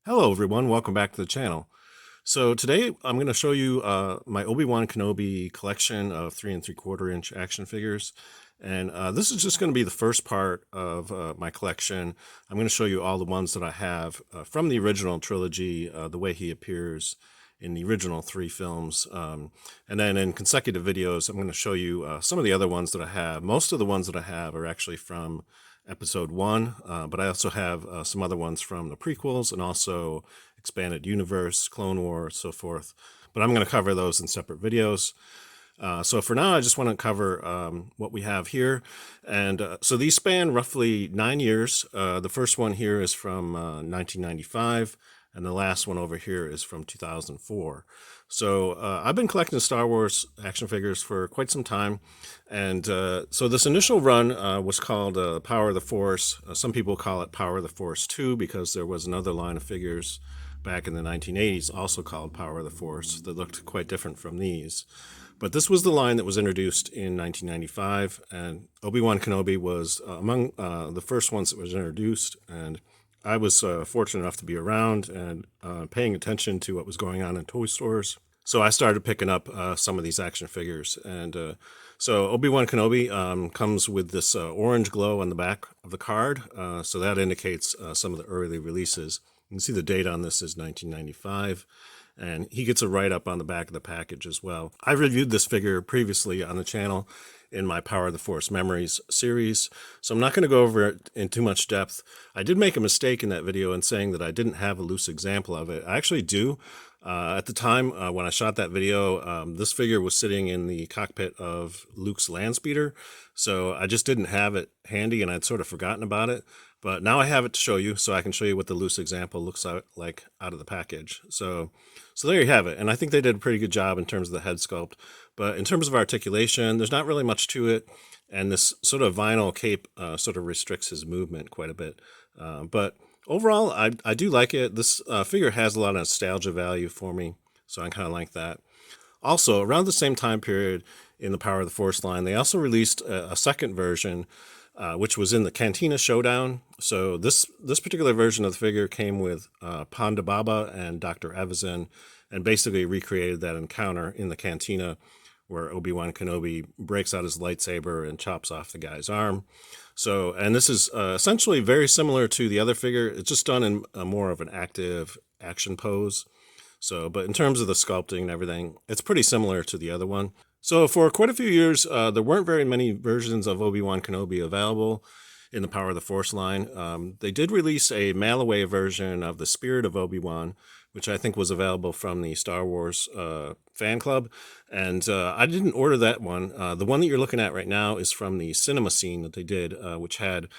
Hello everyone, welcome back to the channel. So today I'm going to show you my Obi-Wan Kenobi collection of 3 3/4 inch action figures. And this is just going to be the first part of my collection. I'm going to show you all the ones that I have from the original trilogy, the way he appears in the original 3 films. And then in consecutive videos, I'm going to show you some of the other ones that I have. Most of the ones that I have are actually from episode 1, but I also have some other ones from the prequels and also Expanded Universe, Clone Wars, so forth. But I'm going to cover those in separate videos. So for now, I just want to cover what we have here. And so these span roughly 9 years. The first one here is from 1995, and the last one over here is from 2004. So I've been collecting Star Wars action figures for quite some time. And so this initial run was called Power of the Force. Some people call it Power of the Force 2 because there was another line of figures back in the 1980s also called Power of the Force that looked quite different from these. But this was the line that was introduced in 1995, and Obi-Wan Kenobi was among the first ones that was introduced, and I was fortunate enough to be around and paying attention to what was going on in toy stores. So I started picking up some of these action figures. And so Obi-Wan Kenobi comes with this orange glow on the back of the card. So that indicates some of the early releases. You can see the date on this is 1995. And he gets a write-up on the back of the package as well. I reviewed this figure previously on the channel in my Power of the Force Memories series, so I'm not going to go over it in too much depth. I did make a mistake in that video in saying that I didn't have a loose example of it. I actually do. At the time when I shot that video, this figure was sitting in the cockpit of Luke's Landspeeder, so I just didn't have it handy and I'd sort of forgotten about it. But now I have it to show you, so I can show you what the loose example looks like out of the package. So there you have it. And I think they did a pretty good job in terms of the head sculpt. But in terms of articulation, there's not really much to it. And this sort of vinyl cape sort of restricts his movement quite a bit. But overall, I do like it. This figure has a lot of nostalgia value for me, so I kind of like that. Also, around the same time period in the Power of the Force line, they also released a second version, which was in the Cantina Showdown. So this particular version of the figure came with Ponda Baba and Dr. Evazan, and basically recreated that encounter in the Cantina where Obi-Wan Kenobi breaks out his lightsaber and chops off the guy's arm. So, and this is essentially very similar to the other figure. It's just done in more of an active action pose. So, but in terms of the sculpting and everything, it's pretty similar to the other one. So for quite a few years, there weren't very many versions of Obi-Wan Kenobi available in the Power of the Force line. They did release a mail-away version of the Spirit of Obi-Wan, which I think was available from the Star Wars fan club. And I didn't order that one. The one that you're looking at right now is from the cinema scene that they did, which had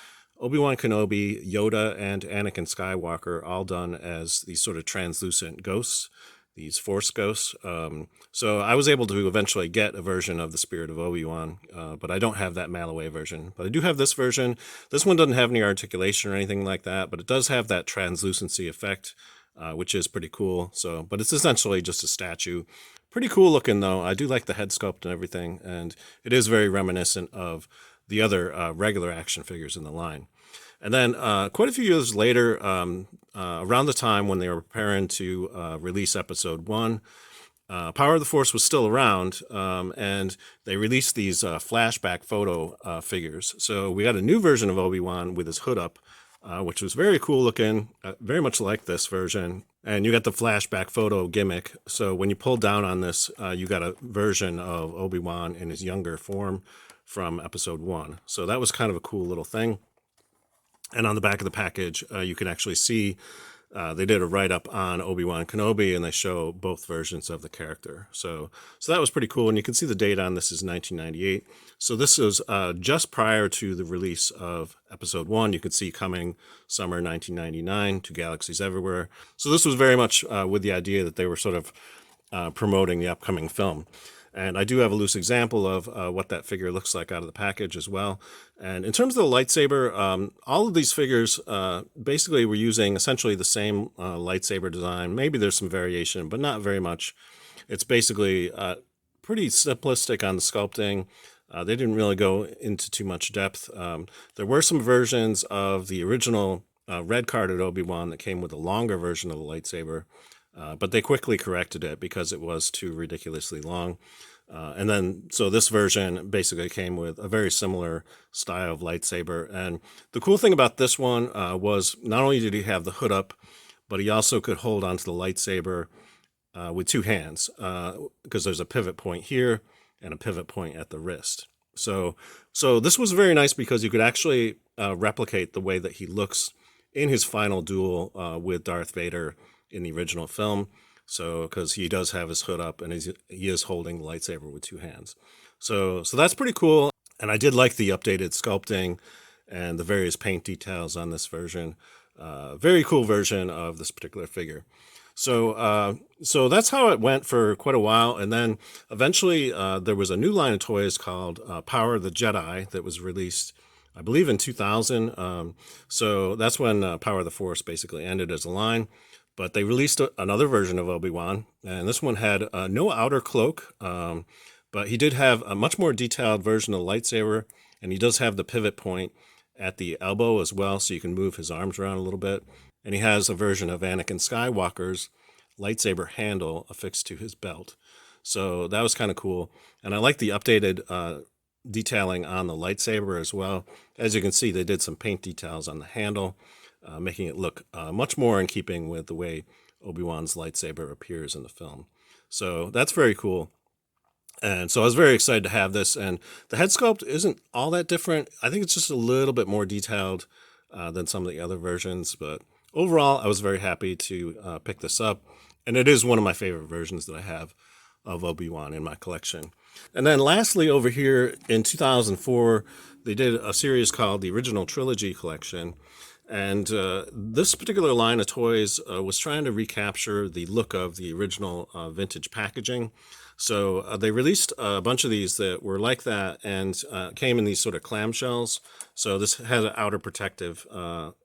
Obi-Wan Kenobi, Yoda, and Anakin Skywalker all done as these sort of translucent ghosts, these Force ghosts. So I was able to eventually get a version of the Spirit of Obi-Wan, but I don't have that mail-away version. But I do have this version. This one doesn't have any articulation or anything like that, but it does have that translucency effect, which is pretty cool. So, but it's essentially just a statue. Pretty cool looking, though. I do like the head sculpt and everything, and it is very reminiscent of the other regular action figures in the line. And then quite a few years later, around the time when they were preparing to release Episode 1, Power of the Force was still around, and they released these flashback photo figures. So we got a new version of Obi-Wan with his hood up, which was very cool looking, very much like this version. And you got the flashback photo gimmick. So when you pull down on this, you got a version of Obi-Wan in his younger form from Episode 1. So that was kind of a cool little thing. And on the back of the package, you can actually see they did a write-up on Obi-Wan Kenobi, and they show both versions of the character. So that was pretty cool. And you can see the date on this is 1998. So this is just prior to the release of Episode 1. You could see coming summer 1999 to Galaxies Everywhere. So this was very much with the idea that they were sort of promoting the upcoming film. And I do have a loose example of what that figure looks like out of the package as well. And in terms of the lightsaber, all of these figures basically were using essentially the same lightsaber design. Maybe there's some variation, but not very much. It's basically pretty simplistic on the sculpting. They didn't really go into too much depth. There were some versions of the original red-carded Obi-Wan that came with a longer version of the lightsaber, but they quickly corrected it because it was too ridiculously long. And then, so this version basically came with a very similar style of lightsaber. And the cool thing about this one was not only did he have the hood up, but he also could hold onto the lightsaber with two hands because there's a pivot point here and a pivot point at the wrist. So this was very nice because you could actually replicate the way that he looks in his final duel with Darth Vader in the original film. So, because he does have his hood up and he is holding the lightsaber with two hands. So that's pretty cool. And I did like the updated sculpting and the various paint details on this version. Very cool version of this particular figure. So that's how it went for quite a while. And then eventually there was a new line of toys called Power of the Jedi that was released, I believe, in 2000. So that's when Power of the Force basically ended as a line. But they released another version of Obi-Wan, and this one had no outer cloak, but he did have a much more detailed version of the lightsaber, and he does have the pivot point at the elbow as well, so you can move his arms around a little bit. And he has a version of Anakin Skywalker's lightsaber handle affixed to his belt. So that was kind of cool. And I like the updated detailing on the lightsaber as well. As you can see, they did some paint details on the handle, making it look much more in keeping with the way Obi-Wan's lightsaber appears in the film. So that's very cool. And so I was very excited to have this. And the head sculpt isn't all that different. I think it's just a little bit more detailed than some of the other versions. But overall, I was very happy to pick this up. And it is one of my favorite versions that I have of Obi-Wan in my collection. And then lastly, over here in 2004, they did a series called the Original Trilogy Collection. And this particular line of toys was trying to recapture the look of the original vintage packaging. So they released a bunch of these that were like that and came in these sort of clamshells. So this has an outer protective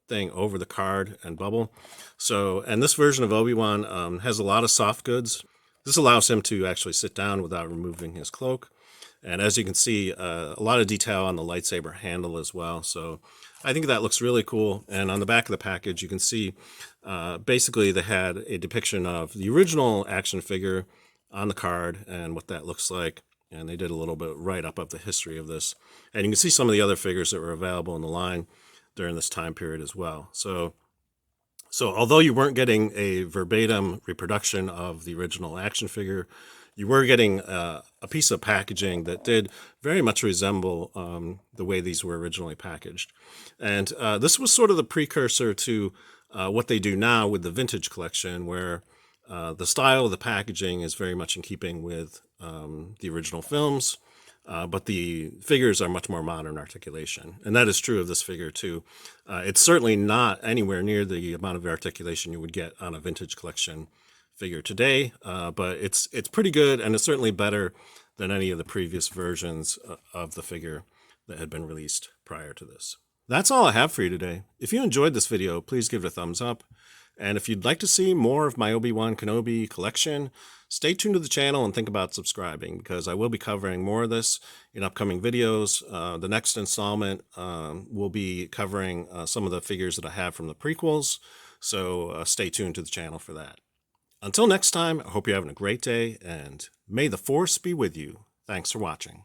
thing over the card and bubble. So, and this version of Obi-Wan has a lot of soft goods. This allows him to actually sit down without removing his cloak. And as you can see, a lot of detail on the lightsaber handle as well. So I think that looks really cool. And on the back of the package, you can see basically they had a depiction of the original action figure on the card and what that looks like. And they did a little bit write up of the history of this. And you can see some of the other figures that were available in the line during this time period as well. So although you weren't getting a verbatim reproduction of the original action figure, you were getting a piece of packaging that did very much resemble the way these were originally packaged. And this was sort of the precursor to what they do now with the vintage collection, where the style of the packaging is very much in keeping with the original films, but the figures are much more modern articulation. And that is true of this figure too. It's certainly not anywhere near the amount of articulation you would get on a vintage collection figure today, but it's pretty good, and it's certainly better than any of the previous versions of the figure that had been released prior to this. That's all I have for you today. If you enjoyed this video, please give it a thumbs up. And if you'd like to see more of my Obi-Wan Kenobi collection, stay tuned to the channel and think about subscribing, because I will be covering more of this in upcoming videos. The next installment will be covering some of the figures that I have from the prequels, so stay tuned to the channel for that. Until next time, I hope you're having a great day, and may the Force be with you. Thanks for watching.